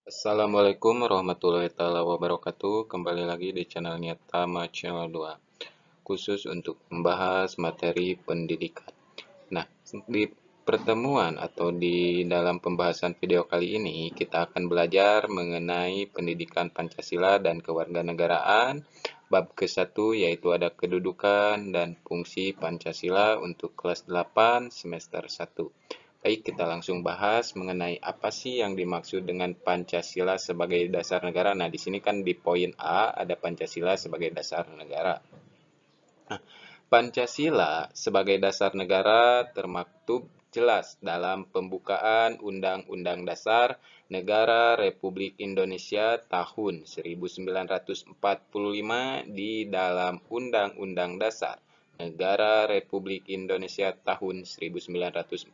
Assalamualaikum warahmatullahi wabarakatuh. Kembali lagi di channel Tama Channel 2, khusus untuk membahas materi pendidikan. Nah, di pertemuan atau di dalam pembahasan video kali ini, kita akan belajar mengenai pendidikan Pancasila dan kewarganegaraan. Bab ke-1 yaitu ada kedudukan dan fungsi Pancasila untuk kelas 8 semester 1. Baik, kita langsung bahas mengenai apa sih yang dimaksud dengan Pancasila sebagai dasar negara. Nah, di sini kan di poin A ada Pancasila sebagai dasar negara. Nah, Pancasila sebagai dasar negara termaktub jelas dalam pembukaan Undang-Undang Dasar Negara Republik Indonesia tahun 1945 di dalam Undang-Undang Dasar Negara Republik Indonesia tahun 1945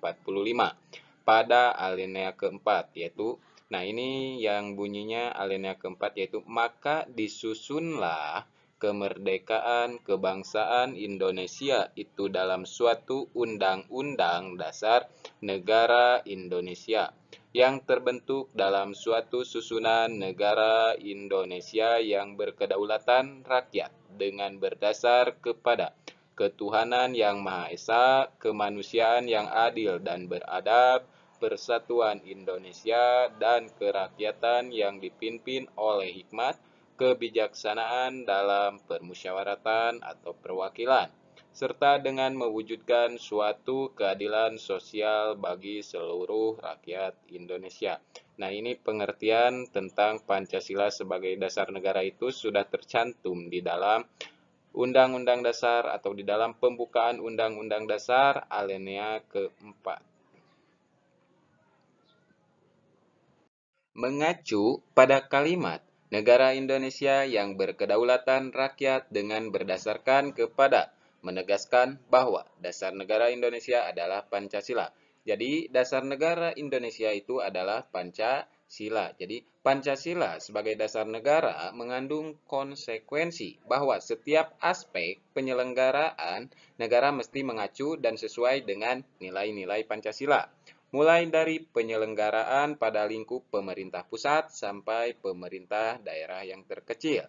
pada alinea keempat, yaitu ini yang bunyinya alinea keempat, yaitu maka disusunlah kemerdekaan kebangsaan Indonesia itu dalam suatu undang-undang dasar negara Indonesia yang terbentuk dalam suatu susunan negara Indonesia yang berkedaulatan rakyat dengan berdasar kepada ketuhanan yang Maha Esa, kemanusiaan yang adil dan beradab, persatuan Indonesia, dan kerakyatan yang dipimpin oleh hikmat, kebijaksanaan dalam permusyawaratan atau perwakilan, serta dengan mewujudkan suatu keadilan sosial bagi seluruh rakyat Indonesia. Nah, ini pengertian tentang Pancasila sebagai dasar negara itu sudah tercantum di dalam Undang-Undang Dasar atau di dalam pembukaan Undang-Undang Dasar alinea keempat. Mengacu pada kalimat negara Indonesia yang berkedaulatan rakyat dengan berdasarkan kepada menegaskan bahwa dasar negara Indonesia adalah Pancasila. Jadi dasar negara Indonesia itu adalah Pancasila. Jadi Pancasila sebagai dasar negara mengandung konsekuensi bahwa setiap aspek penyelenggaraan negara mesti mengacu dan sesuai dengan nilai-nilai Pancasila, mulai dari penyelenggaraan pada lingkup pemerintah pusat sampai pemerintah daerah yang terkecil.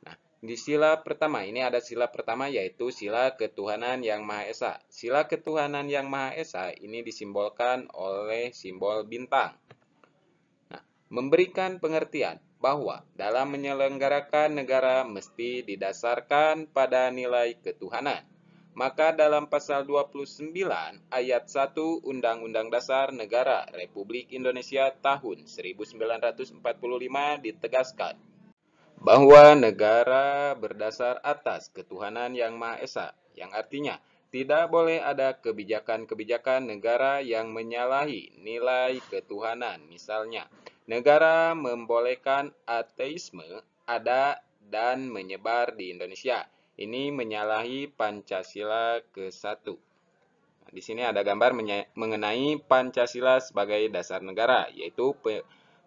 Nah, di sila pertama ini ada sila pertama, yaitu sila ketuhanan yang Maha Esa. Sila ketuhanan yang Maha Esa ini disimbolkan oleh simbol bintang. Nah, memberikan pengertian bahwa dalam menyelenggarakan negara mesti didasarkan pada nilai ketuhanan. Maka dalam pasal 29 ayat 1 Undang-Undang Dasar Negara Republik Indonesia tahun 1945 ditegaskan bahwa negara berdasar atas ketuhanan yang Maha Esa, yang artinya tidak boleh ada kebijakan-kebijakan negara yang menyalahi nilai ketuhanan. Misalnya, negara membolehkan ateisme ada dan menyebar di Indonesia. Ini menyalahi Pancasila ke-1. Nah, di sini ada gambar mengenai Pancasila sebagai dasar negara, yaitu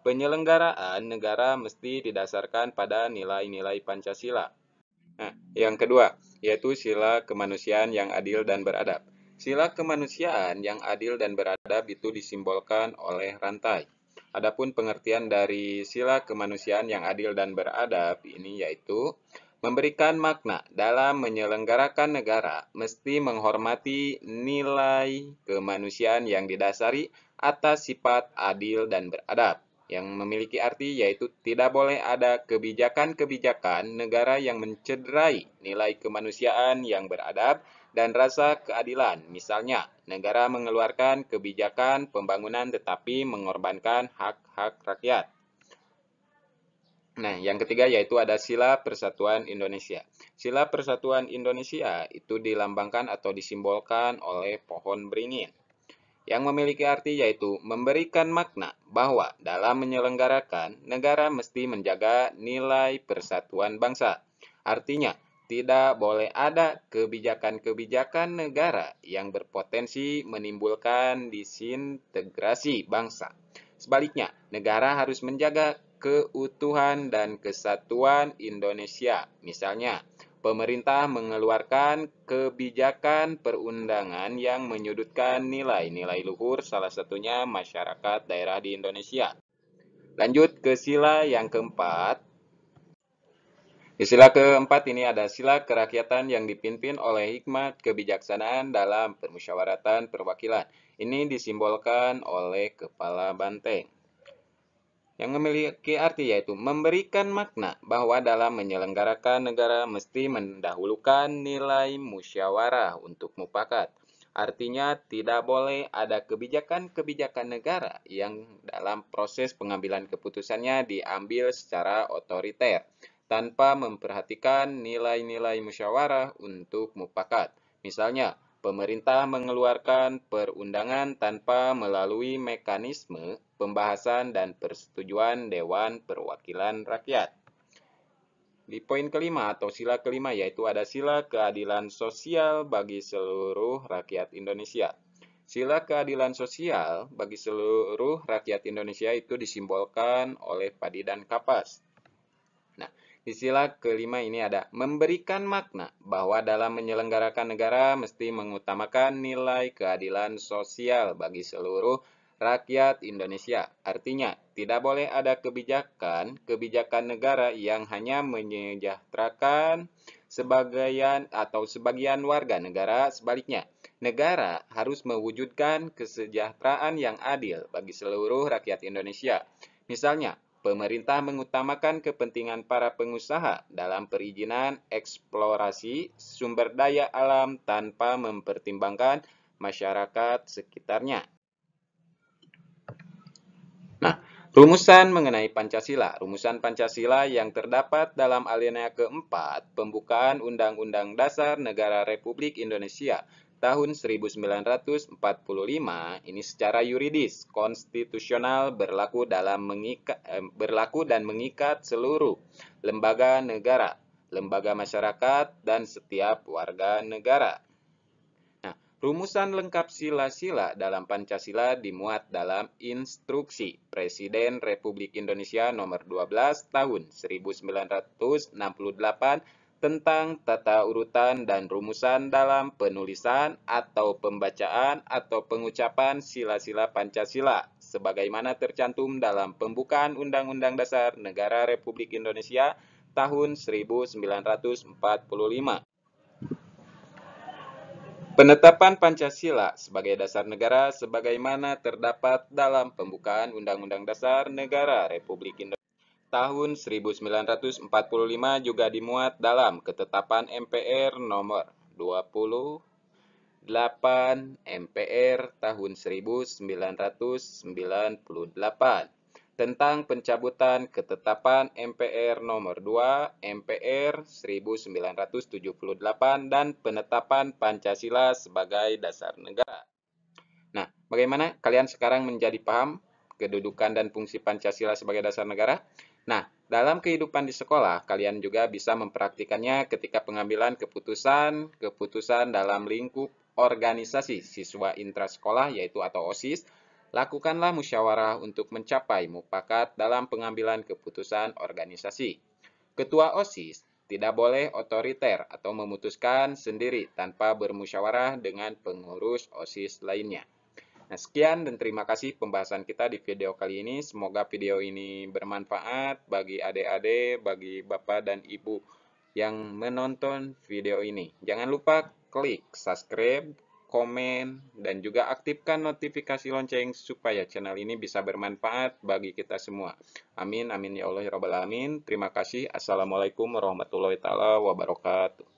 penyelenggaraan negara mesti didasarkan pada nilai-nilai Pancasila. Nah, yang kedua, yaitu sila kemanusiaan yang adil dan beradab. Sila kemanusiaan yang adil dan beradab itu disimbolkan oleh rantai. Adapun pengertian dari sila kemanusiaan yang adil dan beradab ini yaitu memberikan makna dalam menyelenggarakan negara mesti menghormati nilai kemanusiaan yang didasari atas sifat adil dan beradab, yang memiliki arti yaitu tidak boleh ada kebijakan-kebijakan negara yang mencederai nilai kemanusiaan yang beradab dan rasa keadilan. Misalnya, negara mengeluarkan kebijakan pembangunan tetapi mengorbankan hak-hak rakyat. Nah, yang ketiga yaitu ada sila persatuan Indonesia. Sila persatuan Indonesia itu dilambangkan atau disimbolkan oleh pohon beringin, yang memiliki arti yaitu memberikan makna bahwa dalam menyelenggarakan negara mesti menjaga nilai persatuan bangsa. Artinya, tidak boleh ada kebijakan-kebijakan negara yang berpotensi menimbulkan disintegrasi bangsa. Sebaliknya, negara harus menjaga keutuhan dan kesatuan Indonesia. Misalnya, pemerintah mengeluarkan kebijakan perundangan yang menyudutkan nilai-nilai luhur, salah satunya masyarakat daerah di Indonesia. Lanjut ke sila yang keempat. Di sila keempat ini ada sila kerakyatan yang dipimpin oleh hikmat kebijaksanaan dalam permusyawaratan perwakilan. Ini disimbolkan oleh kepala banteng. Yang memiliki arti yaitu memberikan makna bahwa dalam menyelenggarakan negara mesti mendahulukan nilai musyawarah untuk mufakat. Artinya tidak boleh ada kebijakan-kebijakan negara yang dalam proses pengambilan keputusannya diambil secara otoriter tanpa memperhatikan nilai-nilai musyawarah untuk mufakat. Misalnya, pemerintah mengeluarkan perundangan tanpa melalui mekanisme pembahasan dan persetujuan Dewan Perwakilan Rakyat. Di poin kelima atau sila kelima yaitu ada sila keadilan sosial bagi seluruh rakyat Indonesia. Sila keadilan sosial bagi seluruh rakyat Indonesia itu disimbolkan oleh padi dan kapas. Nah, di sila kelima ini ada memberikan makna bahwa dalam menyelenggarakan negara mesti mengutamakan nilai keadilan sosial bagi seluruh rakyat Indonesia. Artinya, tidak boleh ada kebijakan negara yang hanya menyejahterakan sebagian warga negara. Sebaliknya, negara harus mewujudkan kesejahteraan yang adil bagi seluruh rakyat Indonesia. Misalnya, pemerintah mengutamakan kepentingan para pengusaha dalam perizinan eksplorasi sumber daya alam tanpa mempertimbangkan masyarakat sekitarnya. Nah, rumusan mengenai Pancasila. Rumusan Pancasila yang terdapat dalam alinea keempat pembukaan Undang-Undang Dasar Negara Republik Indonesia tahun 1945 ini secara yuridis konstitusional berlaku dan mengikat seluruh lembaga negara, lembaga masyarakat, dan setiap warga negara. Rumusan lengkap sila-sila dalam Pancasila dimuat dalam Instruksi Presiden Republik Indonesia Nomor 12 Tahun 1968 tentang tata urutan dan rumusan dalam penulisan atau pembacaan atau pengucapan sila-sila Pancasila sebagaimana tercantum dalam pembukaan Undang-Undang Dasar Negara Republik Indonesia tahun 1945. Penetapan Pancasila sebagai dasar negara sebagaimana terdapat dalam pembukaan Undang-Undang Dasar Negara Republik Indonesia tahun 1945 juga dimuat dalam Ketetapan MPR nomor 28 MPR tahun 1998 tentang pencabutan Ketetapan MPR nomor 2 MPR 1978 dan penetapan Pancasila sebagai dasar negara. Nah, bagaimana kalian sekarang menjadi paham kedudukan dan fungsi Pancasila sebagai dasar negara? Nah, dalam kehidupan di sekolah, kalian juga bisa mempraktikannya ketika pengambilan keputusan dalam lingkup organisasi siswa intrasekolah yaitu atau OSIS. Lakukanlah musyawarah untuk mencapai mufakat dalam pengambilan keputusan organisasi. Ketua OSIS tidak boleh otoriter atau memutuskan sendiri tanpa bermusyawarah dengan pengurus OSIS lainnya. Nah, sekian dan terima kasih pembahasan kita di video kali ini. Semoga video ini bermanfaat bagi adik-adik, bagi bapak dan ibu yang menonton video ini. Jangan lupa klik subscribe, komen, dan juga aktifkan notifikasi lonceng supaya channel ini bisa bermanfaat bagi kita semua. Amin, amin ya Allah ya Rabbal Alamin. Terima kasih. Assalamualaikum warahmatullahi wabarakatuh.